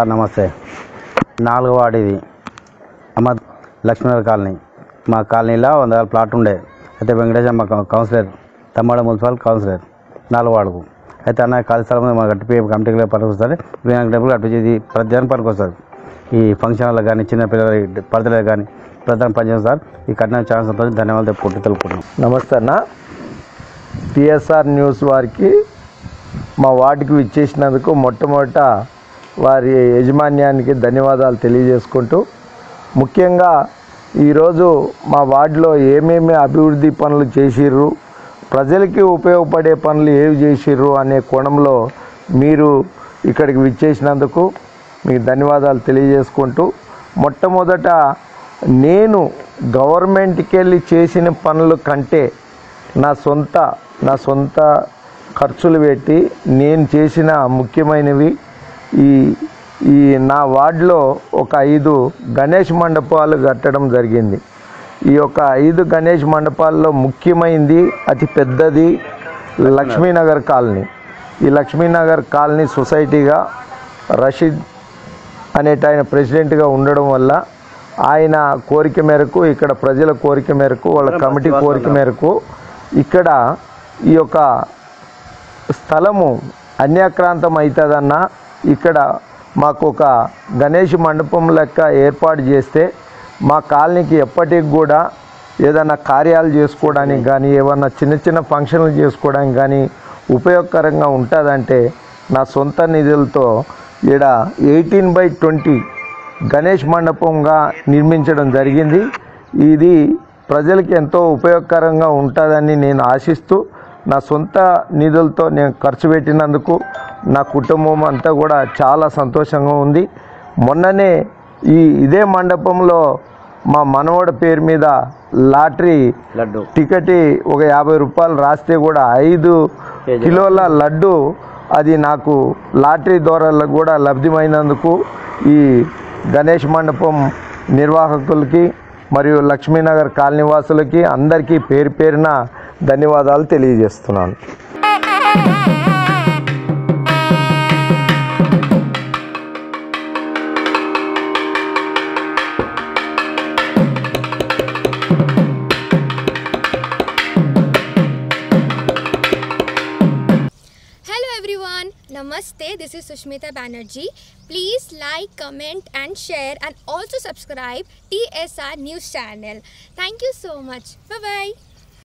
Sir నమస్తే. 4వ ward ఇది అహ్మద్ లక్ష్మీనగర్ కాలనీ. మా కాలనీలో 100 ప్లాట్ ఉండే. అయితే వెంకటేశం మా కౌన్సిలర్, తమ్మాడ మున్సిపల్ కౌన్సిలర్ 4వ వార్డుకు. అయితే అన్న ఖాళీ స్థలం మా గట్టిపోయి కమిటీలో పనికొస్తుంది, వినాయక టెంపుల్ గట్టించేది ప్రతి జనం పనికొస్తుంది. ఈ ఫంక్షన్లకు కానీ చిన్నపిల్లల బర్త్డేలకు కానీ ప్రధాన పనిచేస్తాం సార్. ఈ కఠిన చాలా సంతోషం, ధన్యవాదాలు తెలుపుకుంటున్నాం. నమస్తే అన్న. టిఎస్ఆర్ న్యూస్ వారికి మా వార్డుకి విచ్చేసినందుకు మొట్టమొదట వారి యాజమాన్యానికి ధన్యవాదాలు తెలియజేసుకుంటూ, ముఖ్యంగా ఈరోజు మా వార్డులో ఏమేమి అభివృద్ధి పనులు చేసిర్రు, ప్రజలకి ఉపయోగపడే పనులు ఏవి చేసిర్రు అనే కోణంలో మీరు ఇక్కడికి విచ్చేసినందుకు మీకు ధన్యవాదాలు తెలియజేసుకుంటూ, మొట్టమొదట నేను గవర్నమెంట్కి వెళ్ళి చేసిన పనుల కంటే నా సొంత ఖర్చులు పెట్టి నేను చేసిన ముఖ్యమైనవి ఈ నా వార్డులో ఒక 5 గణేష్ మండపాలు కట్టడం జరిగింది. ఈ యొక్క 5 గణేష్ మండపాల్లో ముఖ్యమైనది, అతి పెద్దది లక్ష్మీనగర్ కాలనీ. ఈ లక్ష్మీనగర్ కాలనీ సొసైటీగా రషీద్ ఆయన ప్రెసిడెంట్గా ఉండడం వల్ల ఆయన కోరిక మేరకు, ఇక్కడ ప్రజల కోరిక మేరకు, వాళ్ళ కమిటీ కోరిక మేరకు ఇక్కడ ఈ యొక్క స్థలము అన్యాక్రాంతం అవుతుందన్న ఇక్కడ మాకు ఒక గణేష్ మండపం లెక్క ఏర్పాటు చేస్తే మా కాలనీకి ఎప్పటికి కూడా ఏదైనా కార్యాలు చేసుకోవడానికి కానీ, ఏమన్నా చిన్న ఫంక్షన్లు చేసుకోవడానికి కానీ ఉపయోగకరంగా ఉంటుందంటే నా సొంత నిధులతో ఈడ 18/20 గణేష్ మండపంగా నిర్మించడం జరిగింది. ఇది ప్రజలకి ఎంతో ఉపయోగకరంగా ఉంటుందని నేను ఆశిస్తూ, నా సొంత నిధులతో నేను ఖర్చు పెట్టినందుకు నా కుటుంబం అంతా కూడా చాలా సంతోషంగా ఉంది. మొన్ననే ఇదే మండపంలో మా మనవడి పేరు మీద లాటరీ టికెట్ ఒక 50 రూపాయలు రాస్తే కూడా 5 కిలోల లడ్డు అది నాకు లాటరీ ద్వారా కూడా లబ్ధిమైనందుకు ఈ గణేష్ మండపం నిర్వాహకులకి మరియు లక్ష్మీనగర్ కాలనీవాసులకి అందరికీ పేరు పేరున ధన్యవాదాలు తెలియజేస్తున్నాను. Namaste, this is Sushmita Banerjee. Please like, comment and share and also subscribe TSR News channel. Thank you so much. Bye-bye.